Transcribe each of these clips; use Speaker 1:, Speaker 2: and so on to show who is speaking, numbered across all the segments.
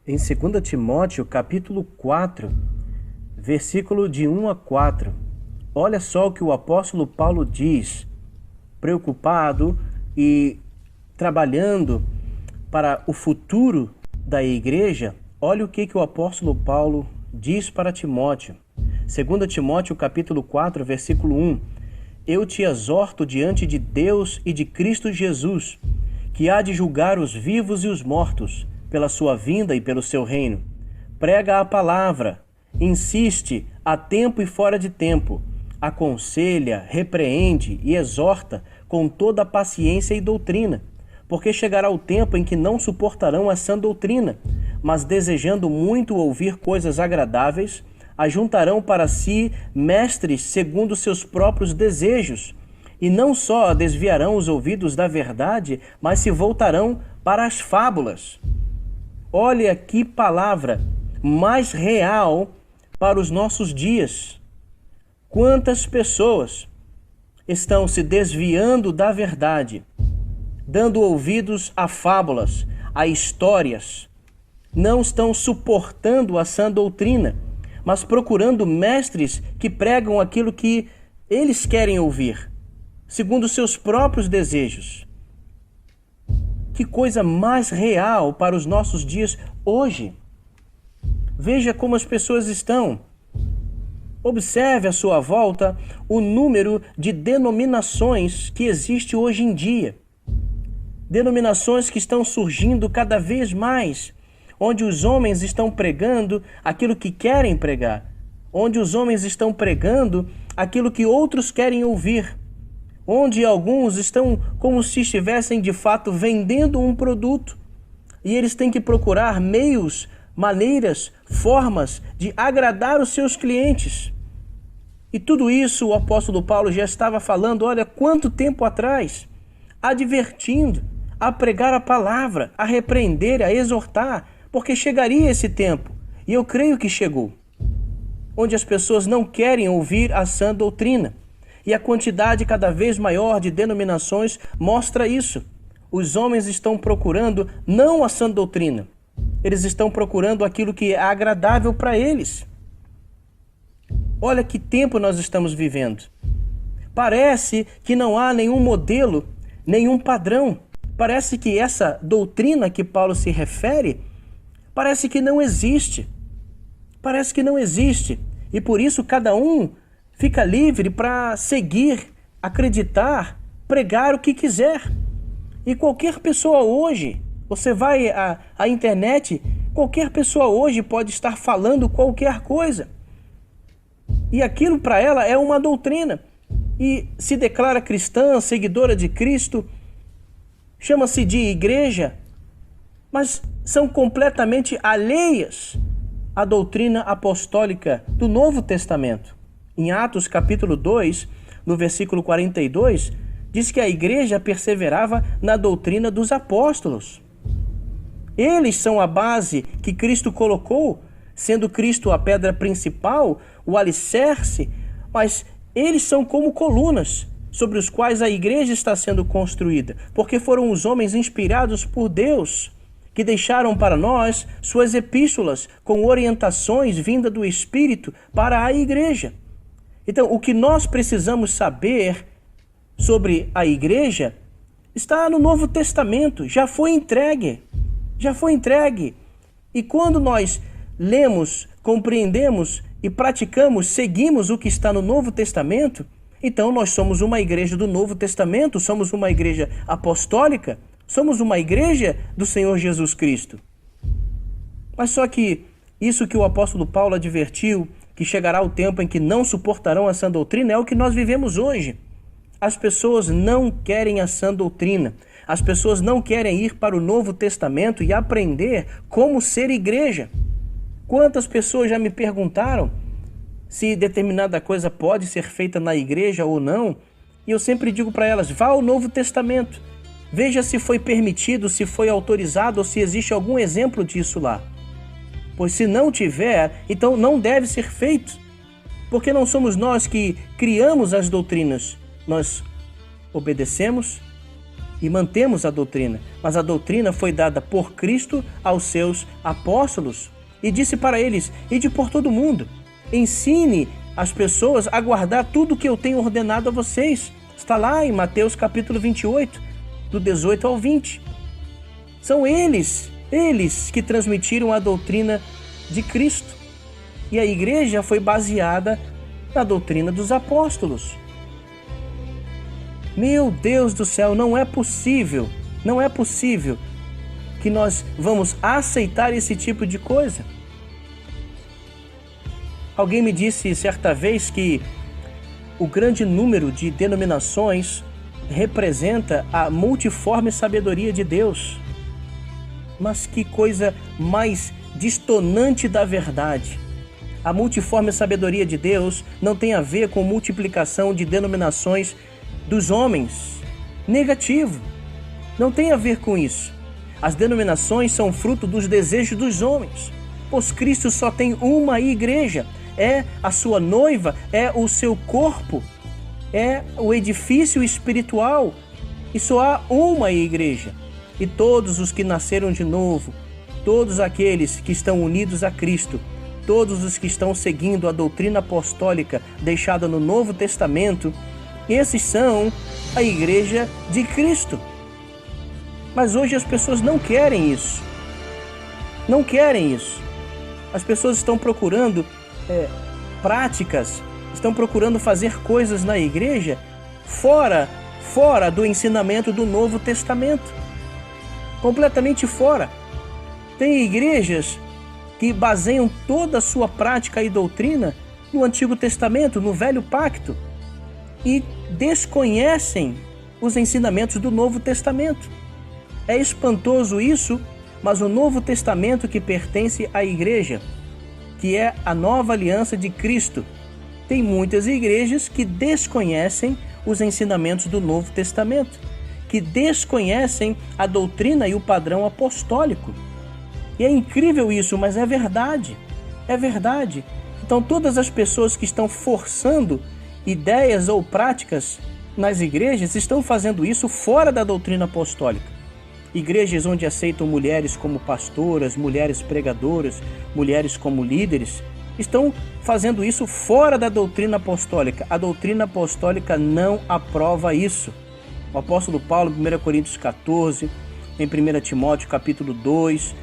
Speaker 1: Em 2 Timóteo, capítulo 4, versículo de 1 a 4, olha só o que o apóstolo Paulo diz, preocupado e trabalhando para o futuro da igreja. Olha o que o apóstolo Paulo diz para Timóteo. 2 Timóteo, capítulo 4, versículo 1. Eu te exorto diante de Deus e de Cristo Jesus, que há de julgar os vivos e os mortos, pela sua vinda e pelo seu reino. Prega a palavra, insiste a tempo e fora de tempo, aconselha, repreende e exorta com toda a paciência e doutrina, porque chegará o tempo em que não suportarão a sã doutrina, mas desejando muito ouvir coisas agradáveis, ajuntarão para si mestres segundo seus próprios desejos, e não só desviarão os ouvidos da verdade, mas se voltarão para as fábulas. Olha que palavra mais real para os nossos dias. Quantas pessoas estão se desviando da verdade, dando ouvidos a fábulas, a histórias, não estão suportando a sã doutrina, mas procurando mestres que pregam aquilo que eles querem ouvir, segundo seus próprios desejos. Que coisa mais real para os nossos dias hoje. Veja como as pessoas estão. Observe à sua volta o número de denominações que existe hoje em dia. Denominações que estão surgindo cada vez mais, onde os homens estão pregando aquilo que querem pregar, onde os homens estão pregando aquilo que outros querem ouvir, onde alguns estão como se estivessem de fato vendendo um produto e eles têm que procurar meios, maneiras, formas de agradar os seus clientes. E tudo isso o apóstolo Paulo já estava falando, olha quanto tempo atrás, advertindo, a pregar a palavra, a repreender, a exortar, porque chegaria esse tempo, e eu creio que chegou, onde as pessoas não querem ouvir a sã doutrina. E a quantidade cada vez maior de denominações mostra isso. Os homens estão procurando não a sã doutrina, eles estão procurando aquilo que é agradável para eles. Olha que tempo nós estamos vivendo. Parece que não há nenhum modelo, nenhum padrão. Parece que essa doutrina que Paulo se refere, parece que não existe. Parece que não existe. E por isso cada um fica livre para seguir, acreditar, pregar o que quiser. E qualquer pessoa hoje, você vai à internet, qualquer pessoa hoje pode estar falando qualquer coisa. E aquilo para ela é uma doutrina. E se declara cristã, seguidora de Cristo, chama-se de igreja, mas são completamente alheias à doutrina apostólica do Novo Testamento. Em Atos capítulo 2, no versículo 42, diz que a igreja perseverava na doutrina dos apóstolos. Eles são a base que Cristo colocou, sendo Cristo a pedra principal, o alicerce, mas eles são como colunas sobre os quais a igreja está sendo construída, porque foram os homens inspirados por Deus que deixaram para nós suas epístolas com orientações vindas do Espírito para a igreja. Então, o que nós precisamos saber sobre a igreja está no Novo Testamento, já foi entregue. E quando nós lemos, compreendemos e praticamos, seguimos o que está no Novo Testamento, então nós somos uma igreja do Novo Testamento, somos uma igreja apostólica, somos uma igreja do Senhor Jesus Cristo. Mas só que isso que o apóstolo Paulo advertiu, que chegará o tempo em que não suportarão a sã doutrina, é o que nós vivemos hoje. As pessoas não querem a sã doutrina. As pessoas não querem ir para o Novo Testamento e aprender como ser igreja. Quantas pessoas já me perguntaram se determinada coisa pode ser feita na igreja ou não? E eu sempre digo para elas, vá ao Novo Testamento. Veja se foi permitido, se foi autorizado ou se existe algum exemplo disso lá. Pois se não tiver, então não deve ser feito. Porque não somos nós que criamos as doutrinas. Nós obedecemos, e mantemos a doutrina. Mas a doutrina foi dada por Cristo aos seus apóstolos e disse para eles: ide por todo o mundo, ensine as pessoas a guardar tudo o que eu tenho ordenado a vocês. Está lá em Mateus capítulo 28, do 18 ao 20. São eles que transmitiram a doutrina de Cristo. E a igreja foi baseada na doutrina dos apóstolos. Meu Deus do céu, não é possível que nós vamos aceitar esse tipo de coisa. Alguém me disse certa vez que o grande número de denominações representa a multiforme sabedoria de Deus. Mas que coisa mais distonante da verdade. A multiforme sabedoria de Deus não tem a ver com multiplicação de denominações dos homens. Negativo. Não tem a ver com isso. As denominações são fruto dos desejos dos homens. Pois Cristo só tem uma igreja. É a sua noiva, é o seu corpo, é o edifício espiritual. E só há uma igreja. E todos os que nasceram de novo, todos aqueles que estão unidos a Cristo, todos os que estão seguindo a doutrina apostólica deixada no Novo Testamento, esses são a igreja de Cristo. Mas hoje as pessoas não querem isso. Não querem isso. As pessoas estão procurando práticas, estão procurando fazer coisas na igreja fora do ensinamento do Novo Testamento. Completamente fora. Tem igrejas que baseiam toda a sua prática e doutrina no Antigo Testamento, no Velho Pacto, e desconhecem os ensinamentos do Novo Testamento. É espantoso isso, mas o Novo Testamento que pertence à igreja, que é a nova aliança de Cristo, tem muitas igrejas que desconhecem os ensinamentos do Novo Testamento, que desconhecem a doutrina e o padrão apostólico. E é incrível isso, mas é verdade. É verdade. Então todas as pessoas que estão forçando ideias ou práticas nas igrejas estão fazendo isso fora da doutrina apostólica. Igrejas onde aceitam mulheres como pastoras, mulheres pregadoras, mulheres como líderes, estão fazendo isso fora da doutrina apostólica. A doutrina apostólica não aprova isso. O apóstolo Paulo, em 1 Coríntios 14, em 1 Timóteo capítulo 2,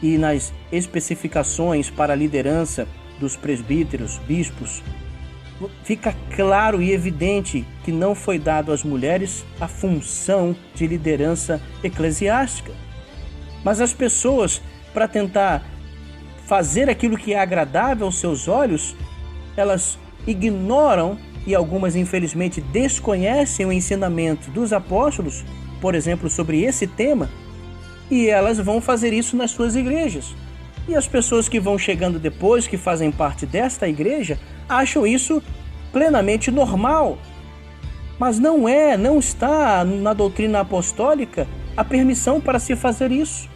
Speaker 1: e nas especificações para a liderança dos presbíteros, bispos, fica claro e evidente que não foi dado às mulheres a função de liderança eclesiástica. Mas as pessoas, para tentar fazer aquilo que é agradável aos seus olhos, elas ignoram e algumas infelizmente desconhecem o ensinamento dos apóstolos, por exemplo, sobre esse tema, e elas vão fazer isso nas suas igrejas. E as pessoas que vão chegando depois, que fazem parte desta igreja, acham isso plenamente normal. Mas não está na doutrina apostólica a permissão para se fazer isso.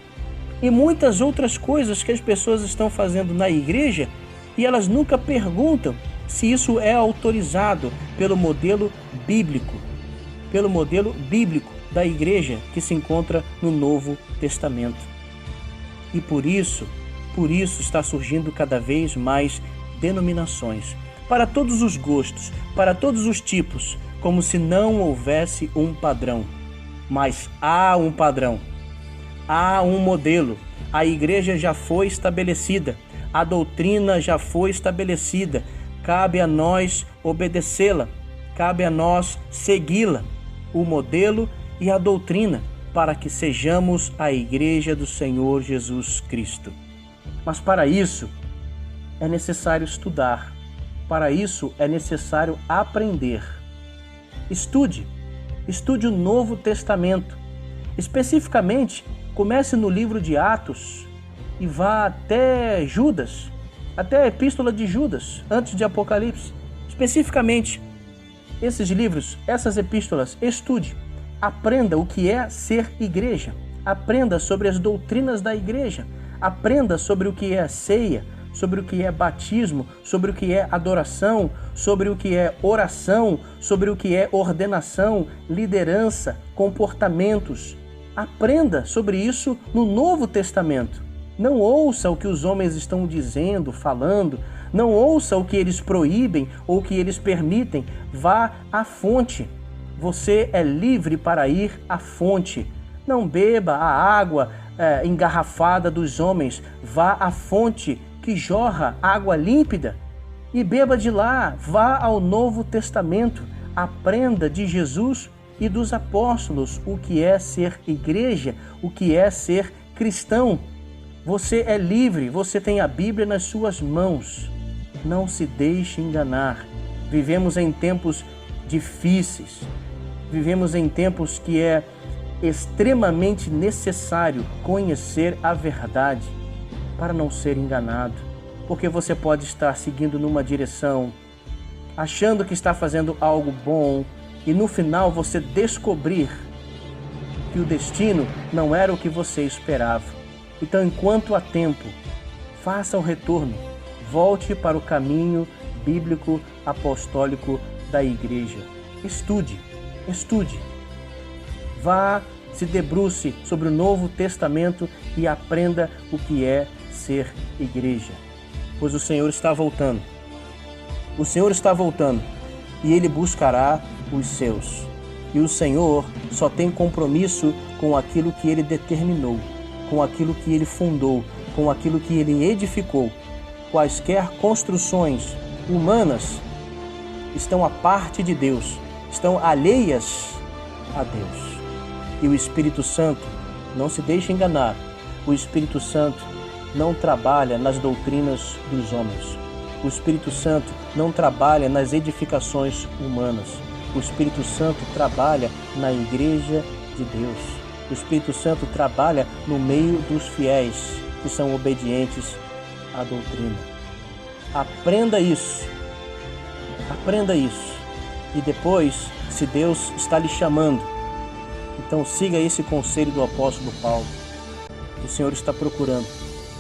Speaker 1: E muitas outras coisas que as pessoas estão fazendo na igreja e elas nunca perguntam se isso é autorizado pelo modelo bíblico da igreja que se encontra no Novo Testamento. E por isso está surgindo cada vez mais denominações, para todos os gostos, para todos os tipos, como se não houvesse um padrão. Mas há um padrão, há um modelo, a igreja já foi estabelecida, a doutrina já foi estabelecida, cabe a nós obedecê-la, cabe a nós segui-la, o modelo e a doutrina, para que sejamos a igreja do Senhor Jesus Cristo. Mas para isso é necessário estudar, para isso é necessário aprender. Estude o Novo Testamento. Especificamente, comece no livro de Atos e vá até Judas, até a Epístola de Judas, antes de Apocalipse. Especificamente, esses livros, essas epístolas, estude. Aprenda o que é ser igreja. Aprenda sobre as doutrinas da igreja. Aprenda sobre o que é a ceia, sobre o que é batismo, sobre o que é adoração, sobre o que é oração, sobre o que é ordenação, liderança, comportamentos. Aprenda sobre isso no Novo Testamento. Não ouça o que os homens estão dizendo, falando. Não ouça o que eles proíbem ou o que eles permitem. Vá à fonte. Você é livre para ir à fonte. Não beba a água engarrafada dos homens. Vá à fonte que jorra água límpida e beba de lá. Vá ao Novo Testamento. Aprenda de Jesus e dos apóstolos o que é ser igreja, o que é ser cristão. Você é livre, você tem a Bíblia nas suas mãos. Não se deixe enganar. Vivemos em tempos difíceis. Vivemos em tempos que é extremamente necessário conhecer a verdade para não ser enganado. Porque você pode estar seguindo numa direção, achando que está fazendo algo bom, e no final você descobrir que o destino não era o que você esperava. Então, enquanto há tempo, faça o retorno. Volte para o caminho bíblico apostólico da igreja. Estude. Vá, se debruce sobre o Novo Testamento e aprenda o que é ser igreja. Pois o Senhor está voltando. O Senhor está voltando e Ele buscará os seus. E o Senhor só tem compromisso com aquilo que Ele determinou, com aquilo que Ele fundou, com aquilo que Ele edificou. Quaisquer construções humanas estão à parte de Deus, estão alheias a Deus. E o Espírito Santo, não se deixe enganar, o Espírito Santo não trabalha nas doutrinas dos homens. O Espírito Santo não trabalha nas edificações humanas. O Espírito Santo trabalha na igreja de Deus. O Espírito Santo trabalha no meio dos fiéis que são obedientes à doutrina. Aprenda isso. Aprenda isso. E depois, se Deus está lhe chamando, então siga esse conselho do apóstolo Paulo. O Senhor está procurando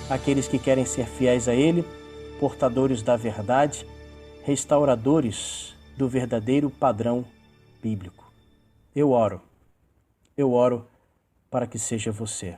Speaker 1: aqueles que querem ser fiéis a Ele, portadores da verdade, restauradores do verdadeiro padrão bíblico. Eu oro para que seja você.